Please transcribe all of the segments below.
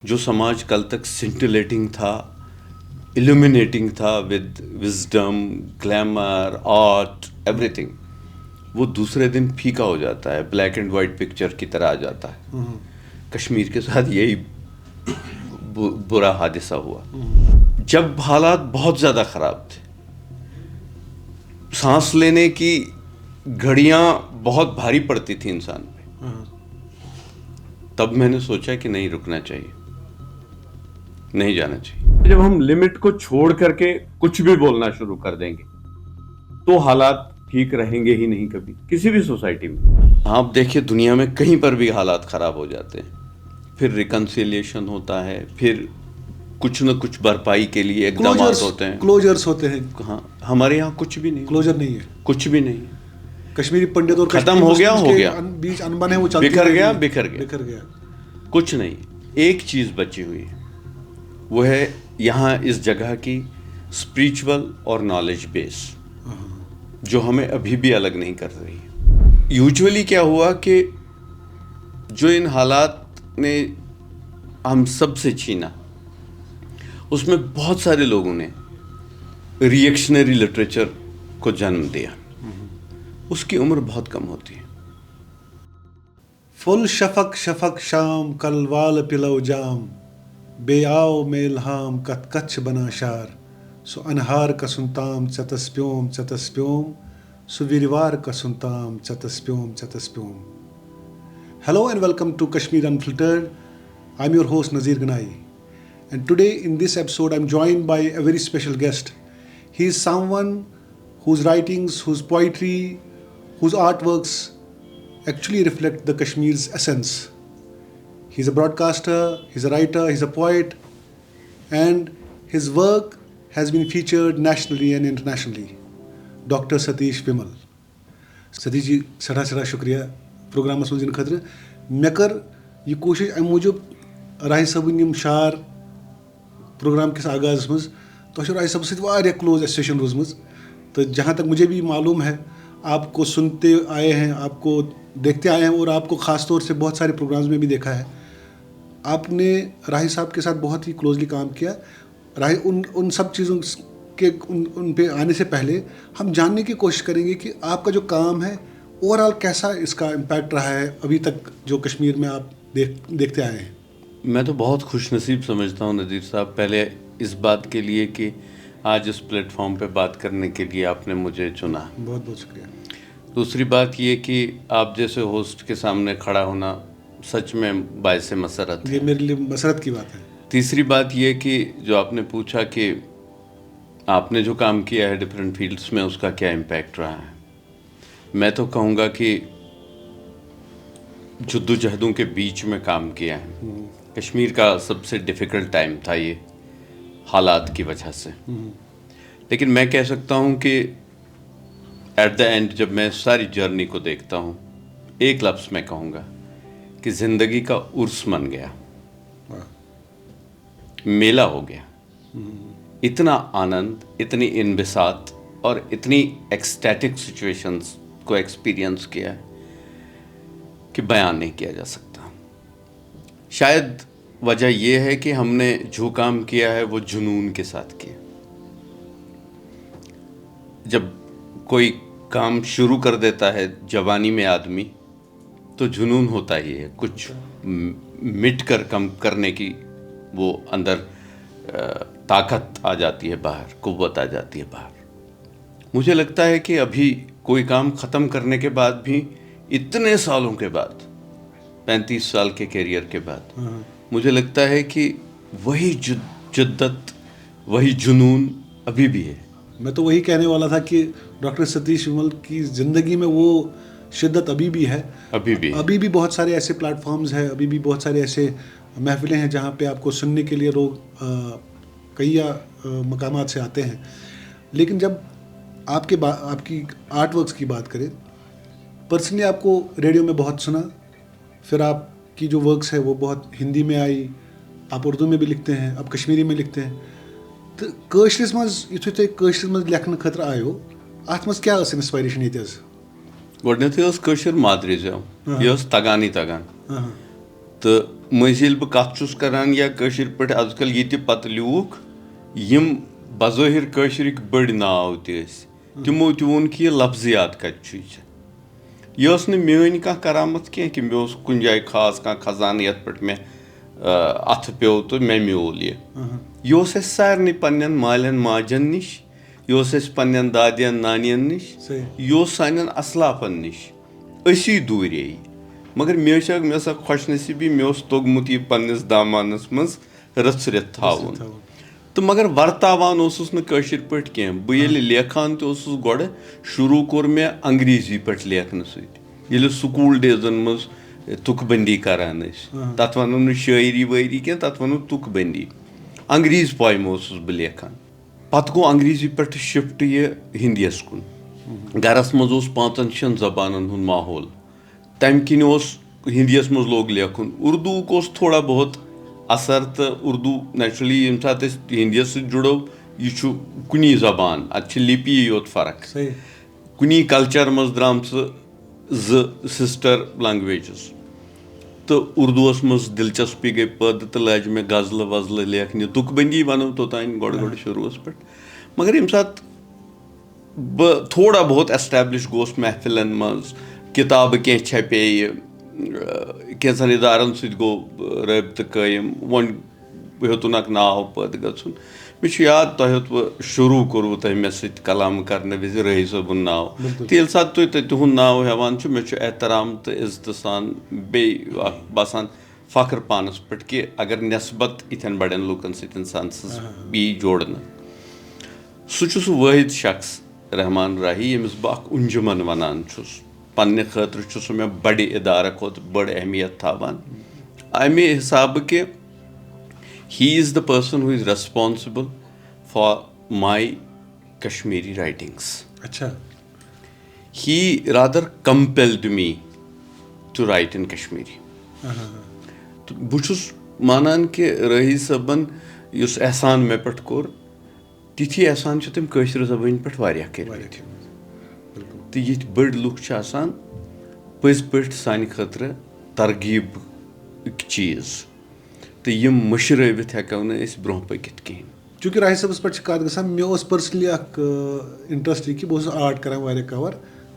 جو سماج کل تک سنٹلیٹنگ تھا, illuminating تھا with wisdom, glamour, art, everything, وہ دوسرے دن پھیکا ہو جاتا ہے, بلیک اینڈ وائٹ پکچر کی طرح آ جاتا ہے. کشمیر کے ساتھ یہی برا حادثہ ہوا. جب حالات بہت زیادہ خراب تھے, سانس لینے کی گھڑیاں بہت بھاری پڑتی تھی انسان پہ, تب میں نے سوچا کہ نہیں رکنا چاہیے, نہیں جانا چاہیے. جب ہم لمٹ کو چھوڑ کر کے کچھ بھی بولنا شروع کر دیں گے تو حالات ٹھیک رہیں گے ہی نہیں کبھی, کسی بھی سوسائٹی میں. آپ دیکھیں دنیا میں کہیں پر بھی حالات خراب ہو جاتے ہیں, پھر ریکنسیلیشن ہوتا ہے, پھر کچھ نہ کچھ بھرپائی کے لیے اقدامات ہوتے ہیں, کلوجرز ہوتے ہیں. ہاں, ہمارے یہاں کچھ بھی نہیں, کلوجر نہیں ہے, کچھ بھی نہیں. کشمیری پنڈت اور ختم ہو گیا, بیچ انبن ہے, وہ چلتی بکھر گیا, بکھر گیا, کچھ نہیں. ایک چیز بچی ہوئی ہے, وہ ہے یہاں اس جگہ کی اسپریچول اور نالج بیس, جو ہمیں ابھی بھی الگ نہیں کر رہی. یوجولی کیا ہوا کہ جو ان حالات نے ہم سب سے چھینا, اس میں بہت سارے لوگوں نے ری ایکشنری لٹریچر کو جنم دیا. اس کی عمر بہت کم ہوتی ہے. فل شفق شفق شام کلوال پلو جام, بے آو میں الہام کت کچھ بنا شار, سو انہار کا سنتام چتس پیوم چتس پیوم, سو ویروار کا سنتام چتس پیوم چتس پیوم. Hello and welcome to Kashmir Unfiltered. I'm your host Nazir Ganai. And today in this episode I'm joined by a very special guest. He is someone whose writings, whose poetry, whose artworks actually reflect the Kashmir's essence. He's a broadcaster, he's a writer, he's a poet, and his work has been featured nationally and internationally. Dr. Satish Vimal. Satish ji, sada shukriya programmes منٛز یِنہٕ خٲطرٕ. مےٚ کٔر یہِ کوٗشِش اَمہِ موٗجوٗب راہی صٲبٕنۍ یِم شعر پروگرام کِس آغازَس منٛز, تۄہہِ چھو راہی صٲبَس سۭتۍ واریاہ کلوز ایسوسیشن روٗزمٕژ, تہٕ جہاں تک مجھے بھی معلوم ہے آپ کو سنتے آئے ہیں, آپ کو دیکھتے آئے ہیں, اور آپ کو خاص طور سے بہت سارے پروگرامز میں بھی دیکھا ہے. آپ نے راہی صاحب کے ساتھ بہت ہی کلوزلی کام کیا. راہی ان سب چیزوں کے ان پہ آنے سے پہلے ہم جاننے کی کوشش کریں گے کہ آپ کا جو کام ہے اوور آل کیسا اس کا امپیکٹ رہا ہے ابھی تک جو کشمیر میں آپ دیکھتے آئے ہیں. میں تو بہت خوش نصیب سمجھتا ہوں نذیر صاحب, پہلے اس بات کے لیے کہ آج اس پلیٹ فارم پہ بات کرنے کے لیے آپ نے مجھے چنا. بہت بہت شکریہ. دوسری بات یہ کہ آپ جیسے ہوسٹ کے سامنے کھڑا ہونا سچ میں باعث مسرت ہے, یہ میرے لیے مسرت کی بات ہے. تیسری بات یہ کہ جو آپ نے پوچھا کہ آپ نے جو کام کیا ہے ڈفرینٹ فیلڈس میں, اس کا کیا امپیکٹ رہا ہے, میں تو کہوں گا کہ جدوجہدوں کے بیچ میں کام کیا ہے. کشمیر کا سب سے ڈیفیکلٹ ٹائم تھا یہ حالات کی وجہ سے, لیکن میں کہہ سکتا ہوں کہ ایٹ دا اینڈ جب میں ساری جرنی کو دیکھتا ہوں, ایک لفظ میں کہوں گا کہ زندگی کا عرس بن گیا, میلہ ہو گیا. اتنا آنند, اتنی انبساط اور اتنی ایکسٹیٹک سچویشنز کو ایکسپیرینس کیا ہے کہ بیان نہیں کیا جا سکتا. شاید وجہ یہ ہے کہ ہم نے جو کام کیا ہے وہ جنون کے ساتھ کیا. جب کوئی کام شروع کر دیتا ہے جوانی میں آدمی, تو جنون ہوتا ہی ہے, کچھ مٹ کر کم کرنے کی وہ اندر طاقت آ جاتی ہے باہر, قوت آ جاتی ہے باہر. مجھے لگتا ہے کہ ابھی کوئی کام ختم کرنے کے بعد بھی, اتنے سالوں کے بعد, 35 سال کے کیریئر کے بعد, مجھے لگتا ہے کہ وہی جدت, وہی جنون ابھی بھی ہے. میں تو وہی کہنے والا تھا کہ ڈاکٹر ستیش ومل کی زندگی میں وہ شدت ابھی بھی ہے. ابھی بھی بہت سارے ایسے پلیٹ فارمز ہیں, ابھی بھی بہت سارے ایسے محفلیں ہیں جہاں پہ آپ کو سننے کے لیے لوگ کئی مقامات سے آتے ہیں. لیکن جب آپ کی آرٹ ورکس کی بات کریں, پرسنلی آپ کو ریڈیو میں بہت سنا, پھر آپ کی جو ورکس ہے وہ بہت ہندی میں آئی, آپ اردو میں بھی لکھتے ہیں, آپ کشمیری میں لکھتے ہیں. تو کٲشرِس منٛز یُتھُے تُہۍ کٲشرِس منٛز لیکھنہٕ خٲطرٕ آیو, اَتھ منٛز کیٛاہ ٲس اِنسپایریشن ییٚتہِ حظ؟ گۄڈٕنیٚتھٕے ٲس کٲشِر مادری زٮ۪و, یہِ ٲس تگانٕے تگان. تو مٔنٛزۍ بہٕ کَتھ چھُس کَران یا کٲشِر پٲٹھۍ آز کل ییٚتہِ پَتہٕ لوٗکھ یِم بظٲہِر کٲشرٕکۍ بٔڑۍ ناو تہِ ٲسۍ تِمو تہِ ووٚن کہِ یہِ لفظیات کَتہِ چھُے ژےٚ. یہِ ٲس نہٕ میٲنۍ کانٛہہ کرامت کینٛہہ کہِ مےٚ اوس کُنہِ جایہِ خاص کانٛہہ خزانہٕ یَتھ پٮ۪ٹھ مےٚ اَتھٕ پیوٚو تہٕ مےٚ میوٗل یہِ اوس اَسہِ سارنٕے پنٛنٮ۪ن مالٮ۪ن ماجٮ۪ن نِش یہِ اوس اَسہِ پنٛنٮ۪ن دادٮ۪ن نانٮ۪ن نِش یہِ اوس سانٮ۪ن اَسلافَن نِش أسی دوٗرے مگر مےٚ ٲسا خۄش نصیٖبی مےٚ اوس توٚگمُت یہِ پنٛنِس دامانَس منٛز رٔژھرِتھ تھاوُن تہٕ مگر وَرتاوان اوسُس نہٕ کٲشِر پٲٹھۍ کینٛہہ بہٕ ییٚلہِ لیکھان تہِ اوسُس گۄڈٕ شروٗع کوٚر مےٚ انگریٖزی پٲٹھۍ لیکھنہٕ سۭتۍ ییٚلہِ سکوٗل ڈیزَن منٛز تُکہٕ بٔنٛدی کَران ٲسۍ تَتھ وَنو نہٕ شٲعری وٲعری کینٛہہ تَتھ وَنو تُکہٕ بٔنٛدی انگریٖزۍ پویمہٕ اوسُس بہٕ لیکھان پَتہٕ گوٚو انگریٖزی پٮ۪ٹھٕ شِفٹ یہِ ہِندیَس کُن گَرَس منٛز اوس 5-6 زبانَن ہُنٛد ماحول تَمہِ کِنۍ اوس ہِندیَس منٛز لوگ لیکھُن اُردوٗوُک اوس تھوڑا بہت اَثر تہٕ اُردو نیچرٔلی ییٚمہِ ساتہٕ أسۍ ہِندیَس سۭتۍ جُڑو یہِ چھُ کُنی زبان اَتہِ چھِ لِپی یوت فرق کُنی کَلچَر منٛز درٛامژٕ 2 سِسٹَر لنٛگویجِز تہٕ اُردوٗوَس منٛز دِلچَسپی گٔے پٲدٕ تہٕ لٲجہِ مےٚ غزلہٕ وزلہٕ لیکھنہِ تُکہٕ بٔنٛدی وَنو توٚتانۍ گۄڈٕ شروٗعَس پٮ۪ٹھ مگر ییٚمہِ ساتہٕ بہٕ تھوڑا بہت ایسٹیبلِش گوس محفِلَن منٛز کِتابہٕ کینٛہہ چھپے کینٛژھن اِدارَن سۭتۍ گوٚو رٲبطہٕ قٲیِم وۄنۍ ہیوٚتُن اکھ ناو پٲدٕ گژھُن مےٚ چھُ یاد تۄہہِ اوسوٕ شروٗع کوٚروٕ تۄہہِ مےٚ سۭتۍ کلام کرنہٕ وِزِ رٲہی صٲبُن ناو تہٕ ییٚلہِ ساتہٕ تُہۍ تِہُنٛد ناو ہٮ۪وان چھُ مےٚ چھُ احترام تہٕ عزتہٕ سان بیٚیہِ اکھ باسان فخر پانَس پٮ۪ٹھ کہِ اگر نٮ۪سبت یِتھٮ۪ن بَڑٮ۪ن لُکَن سۭتۍ اِنسان سٕنٛز یی جوڑنہٕ سُہ چھُ سُہ وٲحد شخص رحمان راہی ییٚمِس بہٕ اکھ اُنجُمن وَنان چھُس پننہِ خٲطرٕ چھُ سُہ مےٚ بَڑِ اِدارٕ کھۄتہٕ بٔڑ اہمیت تھاوان اَمہِ حِسابہٕ کہِ he is the person who is responsible for my Kashmiri writings he rather compelled me to write in Kashmiri تہٕ بہٕ چھُس مانان کہِ رٲہی صٲبن یُس احسان مےٚ پٮ۪ٹھ کوٚر تِتھی احسان چھِ تٔمۍ کٲشرِ زبٲنۍ پٮ۪ٹھ واریاہ کٔرمٕتۍ تہٕ یِتھۍ بٔڑۍ لُکھ چھِ آسان پٔزۍ پٲٹھۍ سانہِ خٲطرٕ ترغیٖبٕکۍ چیٖز تہٕ یِم مٔشرٲوِتھ ہٮ۪کو نہٕ أسۍ برونٛہہ پٔکِتھ کِہینۍ. چوٗنٛکہِ راہی صٲبَس پٮ۪ٹھ چھِ کَتھ گژھان مےٚ اوس پٔرسنلی اکھ اِنٹرسٹ یہِ کہِ بہٕ اوسُس آرٹ کران واریاہ کَور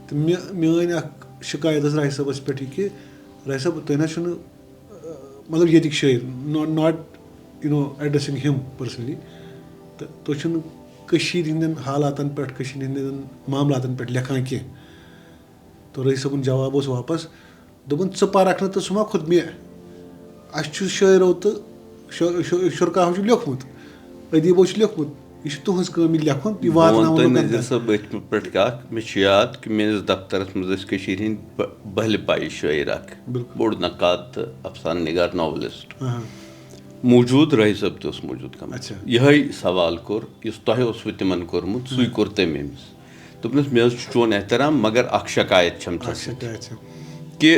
تہٕ میٲنۍ اکھ شِکایت ٲس راہی صٲبَس پٮ۪ٹھ یہِ کہِ راہی صٲب تُہۍ نہ چھُنہٕ مطلب ییٚتِکۍ شٲعر ناٹ ایڈرَسِنٛگ ہِم پٔرسنلی تہٕ تُہۍ چھِنہٕ کٔشیٖرِ ہِنٛدٮ۪ن حالاتن پٮ۪ٹھ کٔشیٖرِ ہِنٛدٮ۪ن معاملاتن پٮ۪ٹھ لیکھان کینٛہہ تہٕ رٲہی صٲبُن جواب اوس واپس دوٚپُن ژٕ پَرکھ نہٕ تہٕ سُہ ما کھوٚت مےٚ اَسہِ چھُ شٲعرو تہٕ شُرکاہو چھُ لیوٚکھمُت ادیٖبو چھُ لیوٚکھمُت یہِ چھِ تُہٕنٛز کٲم یہِ لیکھُن یہِ واتناوُن. مےٚ چھُ یاد کہِ میٲنِس دفترس منٛز ٲسۍ کٔشیٖرِ ہِنٛدۍ بہلہِ پایہِ شٲعر اکھ بوٚڑ نقاد تہٕ افسانہٕ نِگار ناولِسٹ موٗجوٗد رٲہی صٲب تہِ اوس موٗجوٗد گوٚمُت یِہوے سوال کوٚر یُس تۄہہِ اوسوٕ تِمن کوٚرمُت سُے کوٚر تٔمۍ أمِس دوٚپنَس مےٚ حظ چھُ چون احترام مگر اکھ شکایت چھم ژےٚ سۭتۍ کہِ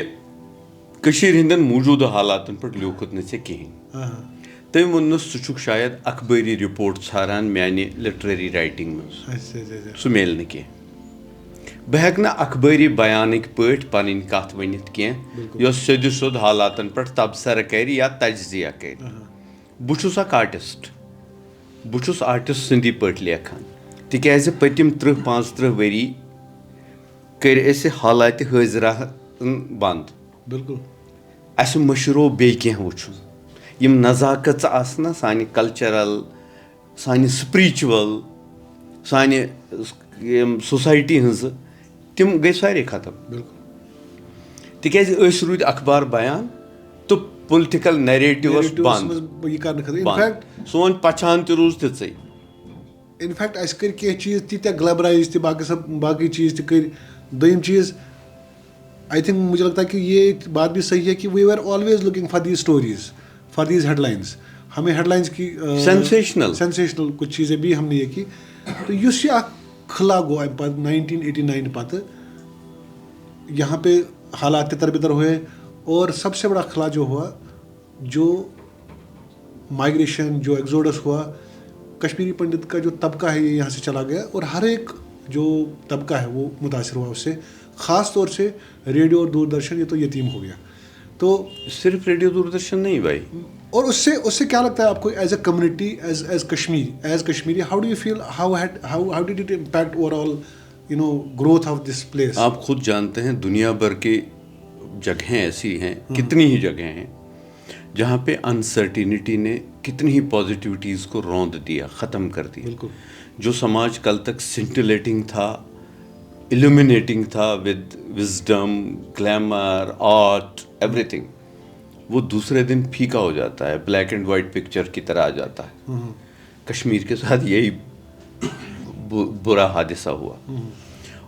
کٔشیٖرِ ہِنٛدٮ۪ن موٗجوٗدٕ حالاتن پٮ۪ٹھ لیوٗکھُتھ نہٕ ژےٚ کِہینۍ. تٔمۍ ووٚننَس ژٕ چھُکھ شاید اخبٲری رِپوٹ ژھاران میانہِ لِٹرٔری رایٹِنٛگ منٛز سُہ میلہِ نہٕ کینٛہہ بہٕ ہٮ۪کہٕ نہٕ اخبٲری بیانٕکۍ پٲٹھۍ پنٕنۍ کتھ ؤنِتھ کینٛہہ یۄس سیٚدِ سیوٚد حالاتن پٮ۪ٹھ تبصرٕ کرِ یا تجزِیا کرِ. بہٕ چھُس اکھ آرٹِسٹ بہٕ چھُس آرٹِسٹ سٕنٛدی پٲٹھۍ لیکھان تِکیازِ پٔتِم 30-35 ؤری کٔرۍ أسۍ حالاتہِ حٲضِراتن بنٛد اَسہِ مٔشرو بیٚیہِ کینٛہہ وٕچھُن یِم نزاکژٕ آسہٕ نہ سانہِ کلچرل سانہِ سپرِچُوَل سانہِ یِم سوسایٹی ہٕنٛزٕ تِم گٔے سارے ختم تِکیازِ أسۍ روٗدۍ اخبار بیان تہٕ پُلٹِکل نیریٹِوَس بنٛد سون پچھان تہِ روٗز تِژٕے. اِنفیکٹ اَسہِ کٔرۍ کینٛہہ چیٖز تیٖتیاہ گلیبرایز تہِ باقٕے چیٖز تہِ کٔرۍ. دوٚیِم چیٖز آی تھِنک مجھے لگتا ہے کہ یہ بات بھی صحیح ہے کہ we are always looking for these stories for these headlines ہمیں ہیڈ لائنس کی سینسیشنل کچھ چیزیں بھی ہم نے یہ کی تو یُس یہِ اکھ خلا گوٚو اَمہِ پتہٕ 1989 پتہٕ یہاں پہ حالات تہِ تربیتر ہوئے اور سب سے بڑا خلا جو ہوا جو مائگریشن جو ایگزوڈس ہوا کشمیری پنڈت کا جو طبقہ ہے یہ یہاں سے چلا گیا اور ہر ایک جو طبقہ ہے وہ متاثر ہوا اس سے خاص طور سے ریڈیو اور دوردرشن یہ تو یتیم ہو گیا. تو صرف ریڈیو دوردرشن نہیں بھائی. اور اس سے کیا لگتا ہے آپ کو as a community, as Kashmiri, how do you feel, how did it impact overall growth of this place? آپ خود جانتے ہیں دنیا بھر کی جگہیں ایسی ہیں, کتنی ہی جگہیں ہیں جہاں پہ انسرٹینٹی نے کتنی ہی پازیٹیوٹیز کو روند دیا, ختم کر دیا. بالکل. جو سماج کل تک سنٹیلیٹنگ تھا, illuminating تھا with wisdom, glamour, art, everything, وہ دوسرے دن پھیکا ہو جاتا ہے, بلیک اینڈ وائٹ پکچر کی طرح آ جاتا ہے. کشمیر کے ساتھ یہی برا حادثہ ہوا.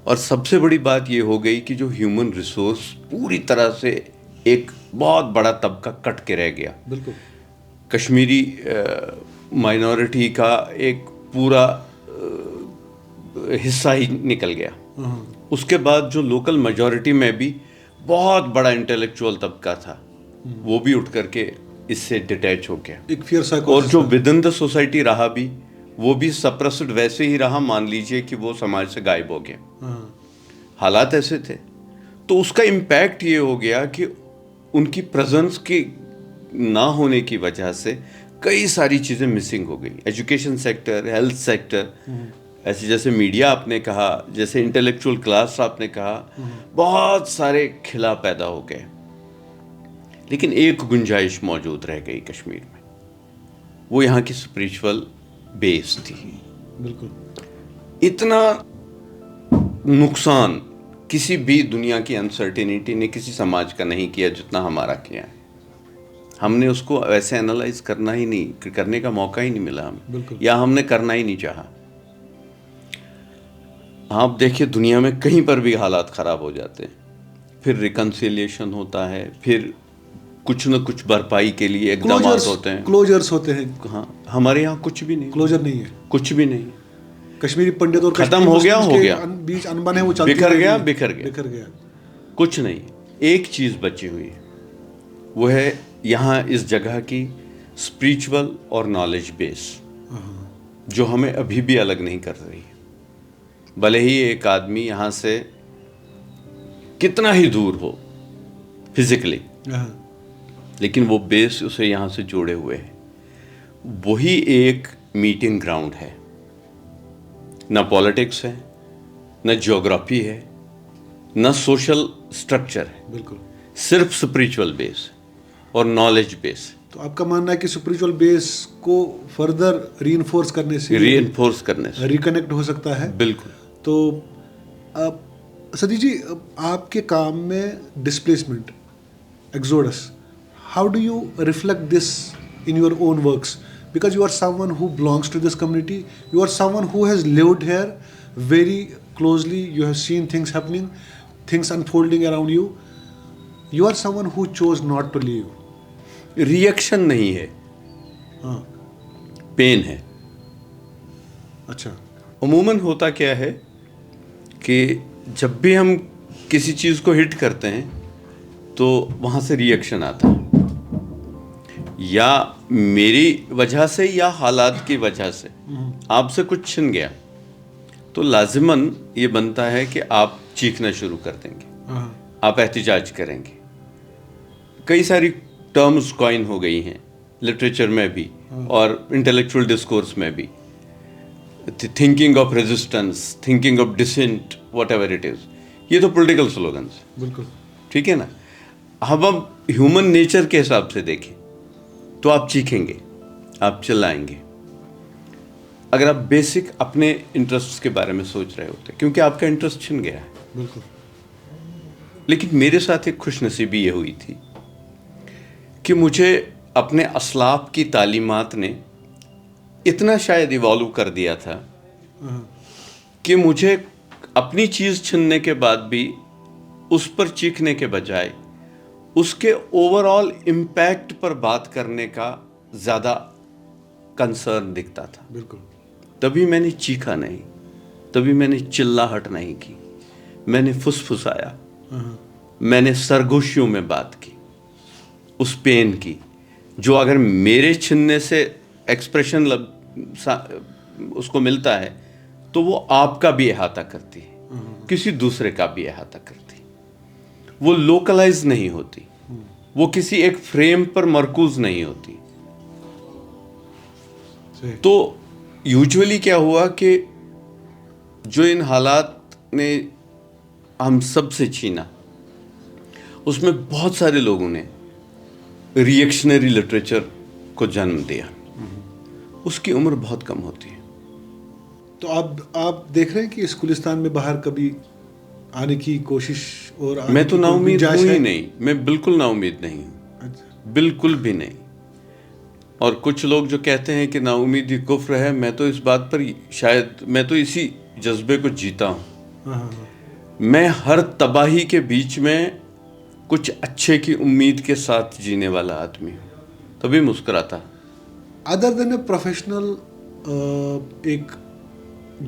اور سب سے بڑی بات یہ ہو گئی کہ جو ہیومن ریسورس پوری طرح سے ایک بہت بڑا طبقہ کٹ کے رہ گیا. بالکل. کشمیری مائنورٹی کا ایک پورا حصہ ہی نکل گیا. اس کے بعد جو لوکل میجورٹی میں بھی بہت بڑا انٹلیکچوئل طبقہ تھا, وہ بھی اٹھ کر کے اس سے ڈیٹیچ ہو گیا. ایک فیئر سائیکو. اور جو ود ان دا سوسائٹی رہا بھی, وہ بھی سپریسڈ ویسے ہی رہا. مان لیجئے کہ وہ سماج سے غائب ہو گیا. حالات ایسے تھے. تو اس کا امپیکٹ یہ ہو گیا کہ ان کی پریزنس کی نہ ہونے کی وجہ سے کئی ساری چیزیں مسنگ ہو گئی. ایجوکیشن سیکٹر, ہیلتھ سیکٹر, ایسے جیسے میڈیا آپ نے کہا, جیسے انٹلیکچوئل کلاس آپ نے کہا, بہت سارے کھلا پیدا ہو گئے. لیکن ایک گنجائش موجود رہ گئی کشمیر میں, وہ یہاں کی اسپریچول بیس تھی. بالکل. اتنا نقصان کسی بھی دنیا کی انسرٹینٹی نے کسی سماج کا نہیں کیا جتنا ہمارا کیا ہے. ہم نے اس کو ایسے انالائز کرنا ہی نہیں, کرنے کا موقع ہی نہیں ملا ہمیں. بالکل. یا ہم نے کرنا ہی نہیں چاہا. آپ دیکھیے دنیا میں کہیں پر بھی حالات خراب ہو جاتے ہیں, پھر ریکنسیلیشن ہوتا ہے, پھر کچھ نہ کچھ بھرپائی کے لیے اقدامات ہوتے ہیں, کلوجرز ہوتے ہیں. ہاں, ہمارے یہاں کچھ بھی نہیں, کلوجر نہیں ہے, کچھ بھی نہیں. کشمیری پنڈت اور ختم ہو گیا, بیچ انبن ہے, وہ چلتی بکھر رہی, گیا. کچھ نہیں. ایک چیز بچی ہوئی ہے, وہ ہے یہاں اس جگہ کی اسپریچول اور نالج بیس, جو ہمیں ابھی بھی الگ نہیں کر رہی. بھلے ہی ایک آدمی یہاں سے کتنا ہی دور ہو فزیکلی, لیکن وہ بیس اسے یہاں سے جوڑے ہوئے ہے. وہی ایک میٹنگ گراؤنڈ ہے. نہ پالیٹکس ہے, نہ جیوگرافی ہے, نہ سوشل سٹرکچر ہے. بالکل. صرف اسپریچول بیس اور نالج بیس. تو آپ کا ماننا ہے کہ اسپریچول بیس کو فردر ری انفورس کرنے سے, ریکنیکٹ ہو سکتا ہے. بالکل. تو سدی جی, آپ کے کام میں displacement, exodus, how do you reflect this in your own works? Because you are someone who belongs to this community, you are someone who has lived here very closely, you have seen things happening, things unfolding around you. You are someone who chose not to leave. Reaction نہیں ہے, pain ہے. اچھا. عموماً ہوتا کیا ہے کہ جب بھی ہم کسی چیز کو ہٹ کرتے ہیں تو وہاں سے ریئیکشن آتا ہے, یا میری وجہ سے یا حالات کی وجہ سے. آپ سے کچھ چھن گیا تو لازماً یہ بنتا ہے کہ آپ چیخنا شروع کر دیں گے, آپ احتجاج کریں گے. کئی ساری ٹرمز کوائن ہو گئی ہیں لٹریچر میں بھی اور انٹلیکچوئل ڈسکورس میں بھی. Thinking of resistance, thinking of doesn't, what ever it is, یہ تو پولیٹیکل سلوگنس. بالکل. ٹھیک ہے نا. اب ہیومن نیچر کے حساب سے دیکھیں تو آپ چیخیں گے, آپ چلائیں گے, اگر آپ بیسک اپنے انٹرسٹ کے بارے میں سوچ رہے ہوتے, کیونکہ آپ کا انٹرسٹ چھن گیا ہے. بالکل. لیکن میرے ساتھ ایک خوش نصیبی یہ ہوئی تھی کہ مجھے اپنے اسلاف کی تعلیمات نے اتنا شاید ایوالو کر دیا تھا کہ مجھے اپنی چیز چھننے کے بعد بھی اس پر چیخنے کے بجائے اس کے اوور آل امپیکٹ پر بات کرنے کا زیادہ کنسرن دکھتا تھا. بالکل. تبھی میں نے چیخا نہیں, تبھی میں نے چلاہٹ نہیں کی, میں نے فسفسایا, میں نے سرگوشیوں میں بات کی, اس پین کی جو اگر میرے چھننے سے ایکسپریشن اس کو ملتا ہے تو وہ آپ کا بھی احاطہ کرتی ہے, کسی دوسرے کا بھی احاطہ کرتی. وہ لوکلائز نہیں ہوتی, وہ کسی ایک فریم پر مرکوز نہیں ہوتی. صحیح. تو یوجولی کیا ہوا کہ جو ان حالات نے ہم سب سے چھینا اس میں بہت سارے لوگوں نے ری ایکشنری لٹریچر کو جنم دیا. اس کی عمر بہت کم ہوتی ہے. تو آپ دیکھ رہے ہیں کہ اسکولستان میں باہر کبھی آنے کی کوشش اور میں تو نا امید ہوں ہی نہیں. میں بالکل نا امید نہیں ہوں, بالکل بھی نہیں. اور کچھ لوگ جو کہتے ہیں کہ نا امیدی کفر ہے, میں تو اس بات پر شاید میں تو اسی جذبے کو جیتا ہوں. میں ہر تباہی کے بیچ میں کچھ اچھے کی امید کے ساتھ جینے والا آدمی ہوں, تبھی مسکراتا. ادر دین اے پروفیشنل ایک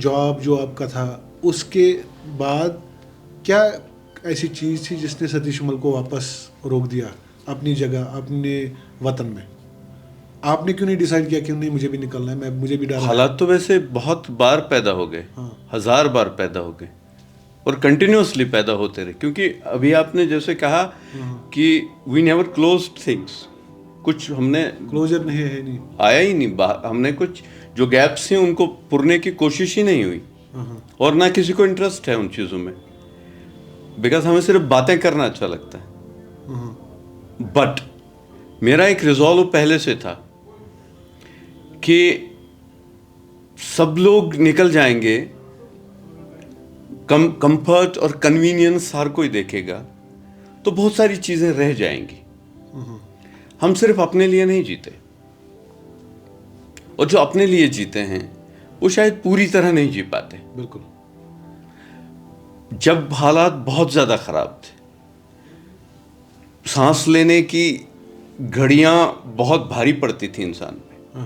جاب جو آپ کا تھا, اس کے بعد کیا ایسی چیز تھی جس نے ستیش مل کو واپس روک دیا اپنی جگہ, اپنے وطن میں؟ آپ نے کیوں نہیں ڈیسائیڈ کیا کہ نہیں مجھے بھی نکلنا ہے, مجھے بھی ڈالنا ہے؟ حالات تو ویسے بہت بار پیدا ہو گئے, 1000 بار پیدا ہو گئے اور کنٹینیوسلی پیدا ہوتے رہے. کیونکہ ابھی آپ نے جیسے کہا کہ وی نیور کلوزڈ تھنگس, کچھ ہم نے کلوزر نہیں آیا ہی نہیں باہر. ہم نے کچھ جو گیپس ہیں ان کو پرنے کی کوشش ہی نہیں ہوئی, اور نہ کسی کو انٹرسٹ ہے ان چیزوں میں, بیکاز ہمیں صرف باتیں کرنا اچھا لگتا ہے. بٹ میرا ایک ریزالو پہلے سے تھا کہ سب لوگ نکل جائیں گے, کمفرٹ اور کنوینئنس ہر کوئی دیکھے گا, تو بہت ساری چیزیں رہ جائیں گی. ہم صرف اپنے لیے نہیں جیتے, اور جو اپنے لیے جیتے ہیں وہ شاید پوری طرح نہیں جی پاتے. بالکل. جب حالات بہت زیادہ خراب تھے, سانس لینے کی گھڑیاں بہت بھاری پڑتی تھی انسان پہ,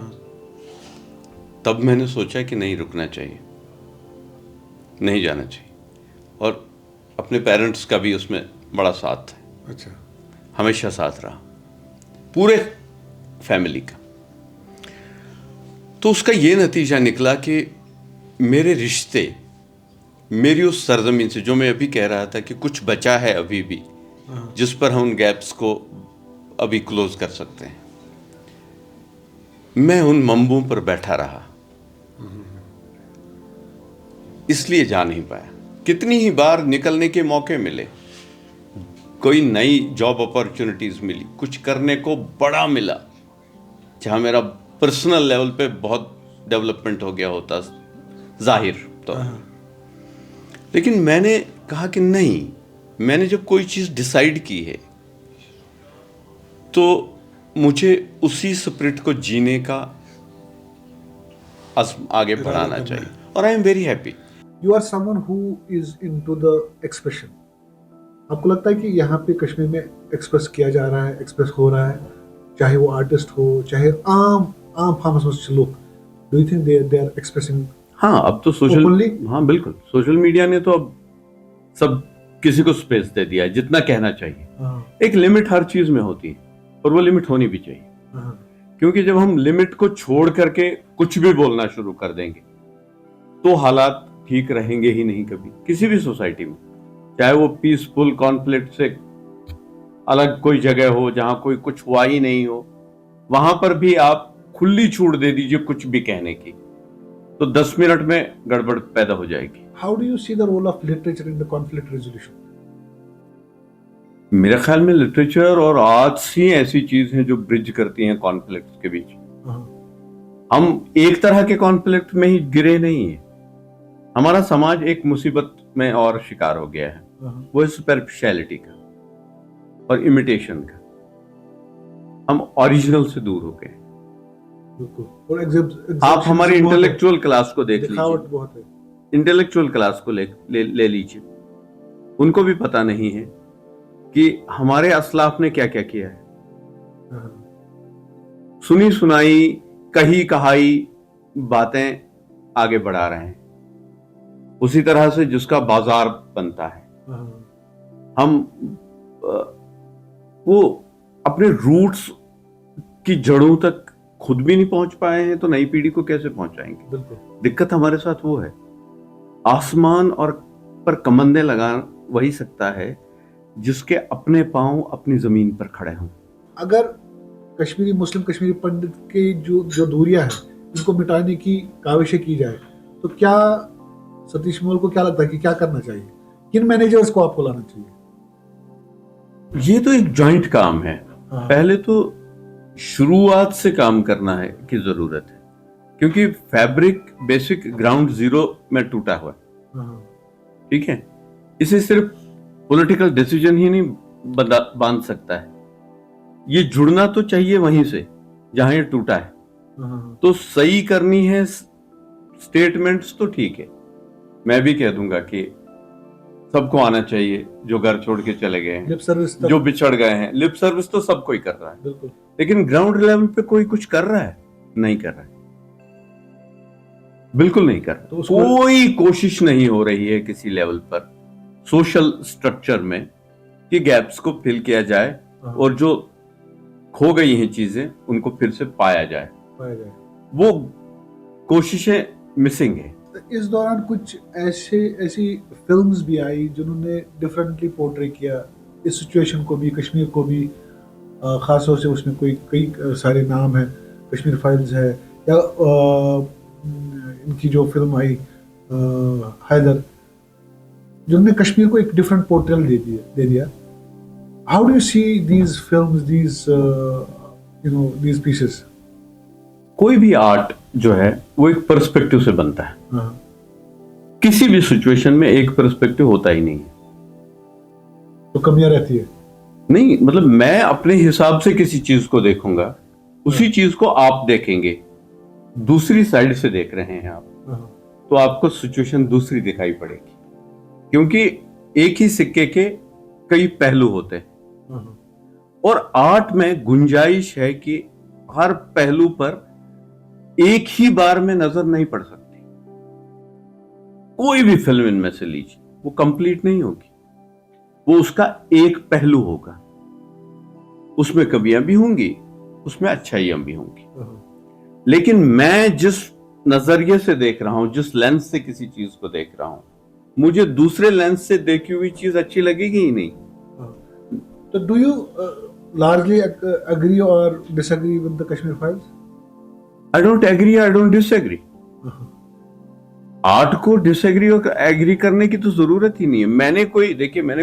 تب میں نے سوچا کہ نہیں رکنا چاہیے, نہیں جانا چاہیے. اور اپنے پیرنٹس کا بھی اس میں بڑا ساتھ ہے. اچھا. ہمیشہ ساتھ رہا, پورے فیملی کا. تو اس کا یہ نتیجہ نکلا کہ میرے رشتے میری اس سرزمین سے, جو میں ابھی کہہ رہا تھا کہ کچھ بچا ہے ابھی بھی جس پر ہم ان گیپس کو ابھی کلوز کر سکتے ہیں, میں ان منبوں پر بیٹھا رہا, اس لیے جا نہیں پایا. کتنی ہی بار نکلنے کے موقع ملے, کوئی نئی جاب اپارچونیٹیز ملی, کچھ کرنے کو بڑا ملا جہاں میرا پرسنل لیول پہ بہت ڈیولپمنٹ ہو گیا ہوتا ظاہر تو. لیکن میں نے کہا کہ نہیں, میں نے جب کوئی چیز ڈیسائیڈ کی ہے تو مجھے اسی سپرٹ کو جینے کا عزم آگے بڑھانا چاہیے, اور I am very happy. You are someone who is into the expression. آپ کو لگتا ہے کہ یہاں پہ کشمیر میں ایکسپریس کیا جا رہا ہے, ایکسپریس ہو رہا ہے, چاہے وہ آرٹسٹ ہو چاہے عام فارمس میں لوگ, do you think they are expressing? ہاں, اب تو ہاں بالکل, سوشل میڈیا نے تو اب سب کسی کو اسپیس دے دیا ہے جتنا کہنا چاہیے. ایک لمٹ ہر چیز میں ہوتی ہے, اور وہ لمٹ ہونی بھی چاہیے. کیونکہ جب ہم لمٹ کو چھوڑ کر کے کچھ بھی بولنا شروع کر دیں گے تو حالات ٹھیک رہیں گے ہی نہیں کبھی, کسی بھی سوسائٹی میں, چاہے وہ پیسفل کانفلکٹ سے الگ کوئی جگہ ہو جہاں کوئی کچھ ہوا ہی نہیں ہو, وہاں پر بھی آپ کھلی چھوٹ دے دیجئے کچھ بھی کہنے کی تو 10 منٹ میں گڑبڑ پیدا ہو جائے گی. How do you see the role of literature in the conflict resolution? میرے خیال میں لٹریچر اور آرٹس ہی ایسی چیز ہیں جو برج کرتی ہیں کانفلکٹ کے بیچ. ہم ایک طرح کے کانفلکٹ میں ہی گرے نہیں ہیں, ہمارا سماج ایک مصیبت میں اور شکار ہو گیا ہے, وہ سپرفیشیلٹی کا اور امیٹیشن کا. ہم اوریجنل سے دور ہو گئے. آپ ہماری انٹلیکچوئل کلاس کو دیکھ لیجیے, انٹلیکچوئل کلاس کو لے لیجیے, ان کو بھی پتا نہیں ہے کہ ہمارے اسلاف نے کیا کیا کیا ہے. سنی سنائی کہی کہائی باتیں آگے بڑھا رہے ہیں, اسی طرح سے جس کا بازار بنتا ہے. ہم وہ اپنے روٹس کی جڑوں تک خود بھی نہیں پہنچ پائے ہیں تو نئی پیڑھی کو کیسے پہنچائیں گے. دقت ہمارے ساتھ وہ ہے. آسمان اور پر کمندیں لگا وہی سکتا ہے جس کے اپنے پاؤں اپنی زمین پر کھڑے ہوں. اگر کشمیری مسلم کشمیری پنڈت کی جو دوریاں ہیں ان کو مٹانے کی کاوشیں کی جائے تو کیا ستیش مول کو کیا لگتا ہے کہ کیا کرنا چاہیے؟ کن مینیجرز کو آپ کو لانا چاہیے؟ یہ تو ایک جوائنٹ کام ہے. پہلے تو شروعات سے کام کرنا ہے کی ضرورت ہے کیونکہ فیبرک بیسک گراؤنڈ زیرو میں ٹوٹا ہوا ہے. ٹھیک ہے, اسے صرف پولیٹیکل ڈیسیجن ہی نہیں باندھ سکتا ہے, یہ جڑنا تو چاہیے وہیں سے جہاں یہ ٹوٹا ہے. تو صحیح کرنی ہے سٹیٹمنٹس تو ٹھیک ہے, میں بھی کہہ دوں گا کہ سب کو آنا چاہیے جو گھر چھوڑ کے چلے گئے ہیں, جو بچھڑ گئے ہیں. لپ سروس تو سب کوئی کر رہا ہے, لیکن گراؤنڈ لیول پہ کوئی کچھ کر رہا ہے؟ نہیں کر رہا ہے, بالکل نہیں کر رہا. کوئی کوشش نہیں ہو رہی ہے کسی لیول پر سوشل سٹرکچر میں کہ گیپس کو فل کیا جائے اور جو کھو گئی ہیں چیزیں ان کو پھر سے پایا جائے. وہ کوششیں مسنگ ہیں. اس دوران کچھ ایسی فلمز بھی آئی جنہوں نے ڈفرینٹلی پورٹری کیا اس سچویشن کو بھی, کشمیر کو بھی. خاص طور سے اس میں کئی سارے نام ہیں, کشمیر فائلز ہے یا ان کی جو فلم آئی حیدر, جنہوں نے کشمیر کو ایک ڈفرینٹ پورٹریل دے دیا. How do you see these films, these pieces? کوئی بھی آرٹ جو ہے وہ ایک پرسپیکٹو سے بنتا ہے. کسی بھی سچویشن میں ایک پرسپیکٹو ہوتا ہی نہیں ہے, تو کمیاں رہتی ہے. نہیں مطلب میں اپنے حساب سے کسی چیز کو دیکھوں گا, اسی چیز کو آپ دیکھیں گے, دوسری سائڈ سے دیکھ رہے ہیں آپ, تو آپ کو سچویشن دوسری دکھائی پڑے گی, کیونکہ ایک ہی سکے کے کئی پہلو ہوتے ہیں. اور آرٹ میں گنجائش ہے کہ ہر پہلو پر ایک ہی بار میں نظر نہیں پڑ سکتی. کوئی بھی فلم ان میں سے لیجیے وہ کمپلیٹ نہیں ہوگی, وہ اس کا ایک پہلو ہوگا. اس میں کمیاں بھی ہوں گی, اس میں اچھائیاں بھی ہوں گی, لیکن میں جس نظریے سے دیکھ رہا ہوں, جس لینس سے کسی چیز کو دیکھ رہا ہوں, مجھے دوسرے لینس سے دیکھی ہوئی چیز اچھی لگے گی ہی نہیں. تو do you largely agree or disagree with the Kashmir Files? I don't agree, I don't disagree. Art کو ڈس ایگری اور ایگری کرنے کی تو ضرورت ہی نہیں ہے. میں نے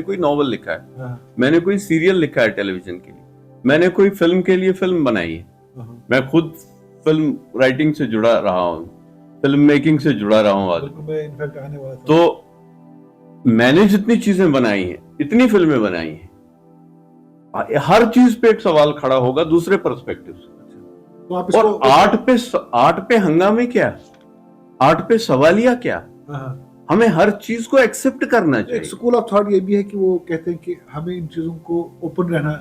کوئی ناول لکھا ہے, میں نے کوئی سیریل لکھا ہے ٹیلی ویژن کے لیے, میں نے کوئی فلم کے لیے فلم بنائی ہے, میں خود فلم رائٹنگ سے جڑا رہا ہوں, فلم میکنگ سے جڑا رہا ہوں آج. تو میں نے جتنی چیزیں بنائی ہیں, اتنی فلمیں بنائی ہیں, ہر چیز پہ ایک سوال کھڑا ہوگا دوسرے پرسپیکٹو سے. اور آرٹ پہ ہنگامے کیا, آرٹ پہ سوالیہ کیا, ہمیں ہر چیز کو ایکسپٹ کرنا چاہیے. ایک اسکول آف تھاٹ یہ بھی ہے کہ وہ کہتے ہیں کہ ہمیں ان چیزوں کو اوپن رہنا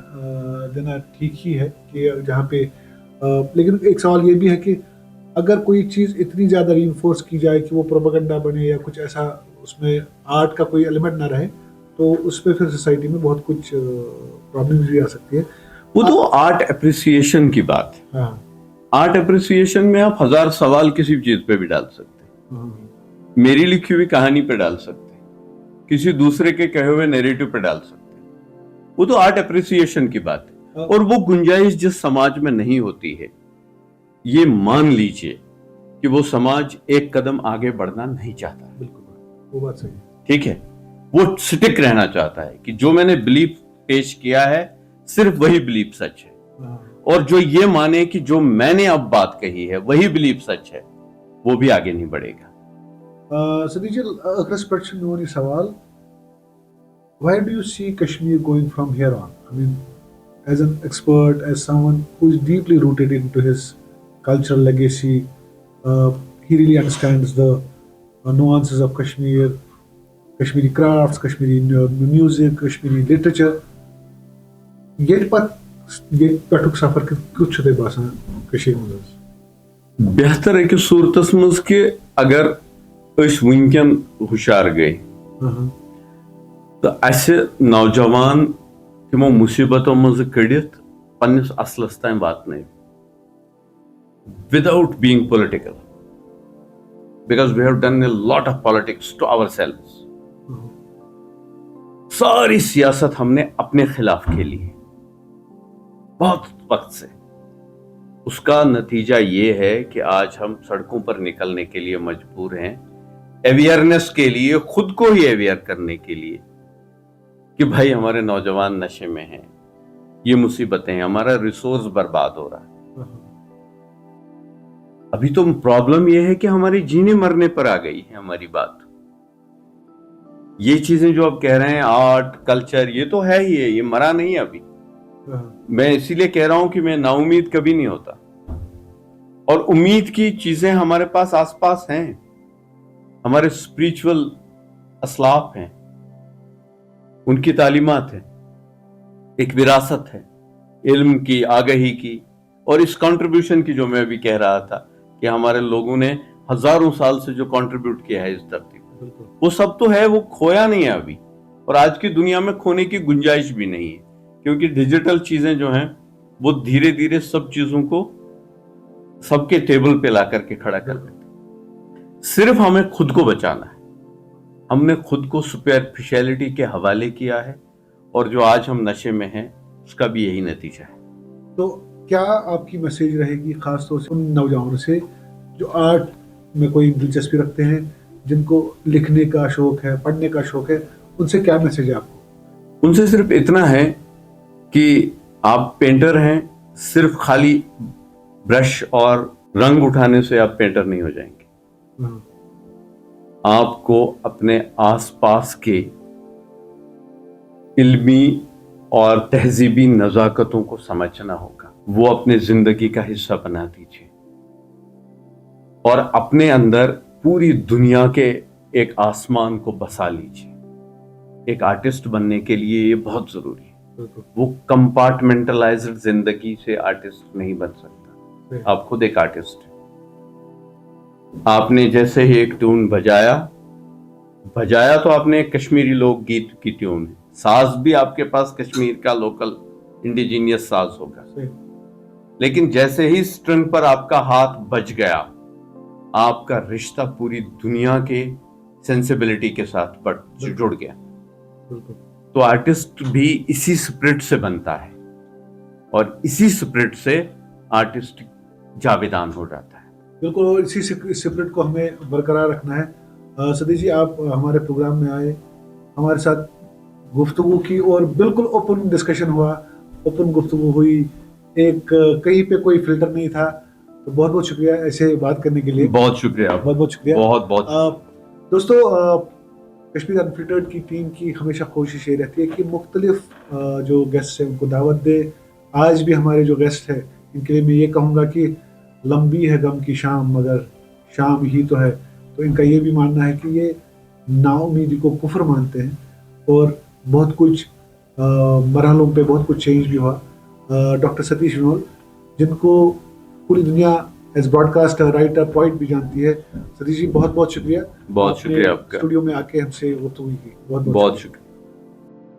دینا ٹھیک ہی ہے کہ جہاں پہ, لیکن ایک سوال یہ بھی ہے کہ اگر کوئی چیز اتنی زیادہ ری انفورس کی جائے کہ وہ پروپیگنڈا بنے یا کچھ ایسا اس میں آرٹ کا کوئی ایلیمنٹ نہ رہے, تو اس پہ پھر سوسائٹی میں بہت کچھ پرابلمز بھی آ سکتی ہے. وہ تو آرٹ اپریسیشن کی بات ہے. آرٹ اپریسیشن میں آپ 1000 سوال کسی چیز پہ بھی ڈال سکتے ہیں, میری لکھی ہوئی کہانی پہ ڈال سکتے ہیں, کسی دوسرے کے کہے ہوئے نیریٹو پہ ڈال سکتے ہیں. وہ تو آرٹ اپریسیشن کی بات ہے. اور وہ گنجائش جس سماج میں نہیں ہوتی ہے, یہ مان لیجئے کہ وہ سماج ایک قدم آگے بڑھنا نہیں چاہتا. بالکل وہ بات صحیح ہے. ٹھیک ہے, وہ سٹک رہنا چاہتا ہے کہ جو میں نے بلیف پیش کیا ہے صرف وہی بلیف سچ ہے, اور جو یہ مانے کہ جو میں نے اب بات کہی ہے وہی بلیف سچ ہے, وہ بھی آگے نہیں بڑھے گا. ستیش جی, ٲخرس پٮ۪ٹھ چھُ میون یہِ سوال, why do you see Kashmir going from here on? I mean, as an expert, as someone who is deeply rooted into his cultural legacy, he really understands the nuances of Kashmir, Kashmiri crafts, Kashmiri music, Kashmiri literature. یہ پٮ۪ٹھُک سفر کیُتھ چھُ تۄہہِ باسان کٔشیٖرِ منٛز حظ؟ بہتر أکِس صوٗرتس منٛز کہِ اگر أسۍ وٕنکٮ۪ن ہُشار گٔے تہٕ اَسہِ نوجوان تِمو مُصیٖبتو منٛزٕ کٔڑِتھ پننِس اصلس تام واتنٲوِتھ without being political, because we have done a lot of politics to ourselves. ساری سیاست ہم نے اپنے خلاف کھیلی ہے بہت وقت سے. اس کا نتیجہ یہ ہے کہ آج ہم سڑکوں پر نکلنے کے لیے مجبور ہیں, اویئرنیس کے لیے, خود کو ہی اویئر کرنے کے لیے کہ بھائی ہمارے نوجوان نشے میں ہیں, یہ مصیبتیں ہیں, ہمارا ریسورس برباد ہو رہا ہے. ابھی تو پرابلم یہ ہے کہ ہماری جینے مرنے پر آ گئی ہے ہماری بات. یہ چیزیں جو آپ کہہ رہے ہیں, آرٹ کلچر, یہ تو ہے ہی ہے, یہ مرا نہیں ہے ابھی. میں اسی لیے کہہ رہا ہوں کہ میں نا امید کبھی نہیں ہوتا, اور امید کی چیزیں ہمارے پاس آس پاس ہیں. ہمارے اسپریچول اسلاف ہیں, ان کی تعلیمات ہیں, ایک وراثت ہے علم کی, آگہی کی, اور اس کنٹریبیوشن کی جو میں ابھی کہہ رہا تھا کہ ہمارے لوگوں نے ہزاروں سال سے جو کنٹریبیوٹ کیا ہے اس دھرتی کو, وہ سب تو ہے, وہ کھویا نہیں ہے ابھی, اور آج کی دنیا میں کھونے کی گنجائش بھی نہیں ہے, کیونکہ ڈیجیٹل چیزیں جو ہیں وہ دھیرے دھیرے سب چیزوں کو سب کے ٹیبل پہ لا کر کے کھڑا کر دیتے. صرف ہمیں خود کو بچانا ہے. ہم نے خود کو سپرفیشیلٹی کے حوالے کیا ہے, اور جو آج ہم نشے میں ہیں اس کا بھی یہی نتیجہ ہے. تو کیا آپ کی میسیج رہے گی خاص طور سے ان نوجوانوں سے جو آرٹ میں کوئی دلچسپی رکھتے ہیں, جن کو لکھنے کا شوق ہے, پڑھنے کا شوق ہے, ان سے کیا میسیج ہے آپ کو؟ ان سے صرف اتنا ہے کہ آپ پینٹر ہیں, صرف خالی برش اور رنگ اٹھانے سے آپ پینٹر نہیں ہو جائیں گے. آپ کو اپنے آس پاس کے علمی اور تہذیبی نزاکتوں کو سمجھنا ہوگا, وہ اپنے زندگی کا حصہ بنا دیجیے, اور اپنے اندر پوری دنیا کے ایک آسمان کو بسا لیجیے. ایک آرٹسٹ بننے کے لیے یہ بہت ضروری ہے. وہ کمپارٹمنٹلائزڈ زندگی سے آرٹسٹ نہیں بن سکتا. آپ خود ایک آرٹسٹ ہیں. آپ نے جیسے ہی ایک ٹون بجایا تو آپ نے ایک کشمیری لوک گیت کی ٹیون ہے, ساز بھی آپ کے پاس کشمیر کا لوکل انڈیجینیس ساز ہوگا, لیکن جیسے ہی اسٹرنگ پر آپ کا ہاتھ بج گیا, آپ کا رشتہ پوری دنیا کے سینسیبلٹی کے ساتھ جڑ گیا. تو آرٹسٹ بھی اسی اسپرٹ سے بنتا ہے, اور اسی اسپرٹ سے آرٹسٹ جاویدان ہو جاتا ہے. بالکل, اور اسی اسپرٹ کو ہمیں برقرار رکھنا ہے. ستیش جی, آپ ہمارے پروگرام میں آئے, ہمارے ساتھ گفتگو کی, اور بالکل اوپن ڈسکشن ہوا, اوپن گفتگو ہوئی, ایک کہیں پہ کوئی فلٹر نہیں تھا. تو بہت بہت شکریہ ایسے بات کرنے کے لیے. بہت شکریہ, بہت بہت شکریہ. بہت دوستو, کشمیر انفلٹرڈ کی ٹیم کی ہمیشہ کوشش یہ رہتی ہے کہ مختلف جو گیسٹ ہیں ان کو دعوت دے. آج بھی ہمارے جو گیسٹ ہیں ان کے لیے میں یہ کہوں گا کہ لمبی ہے غم کی شام مگر شام ہی تو ہے. تو ان کا یہ بھی ماننا ہے کہ یہ نا امیدی کو کفر مانتے ہیں, اور بہت کچھ مرحلوں پہ بہت کچھ چینج بھی ہوا. ڈاکٹر ستیش ونول, جن کو پوری دنیا as broadcaster, writer, poet بھی جانتی ہے. ستیش جی, بہت بہت شکریہ. بہت شکریہ آپ کا, اسٹوڈیو میں آ کے ہم سے گفتگو کی. بہت شکریہ.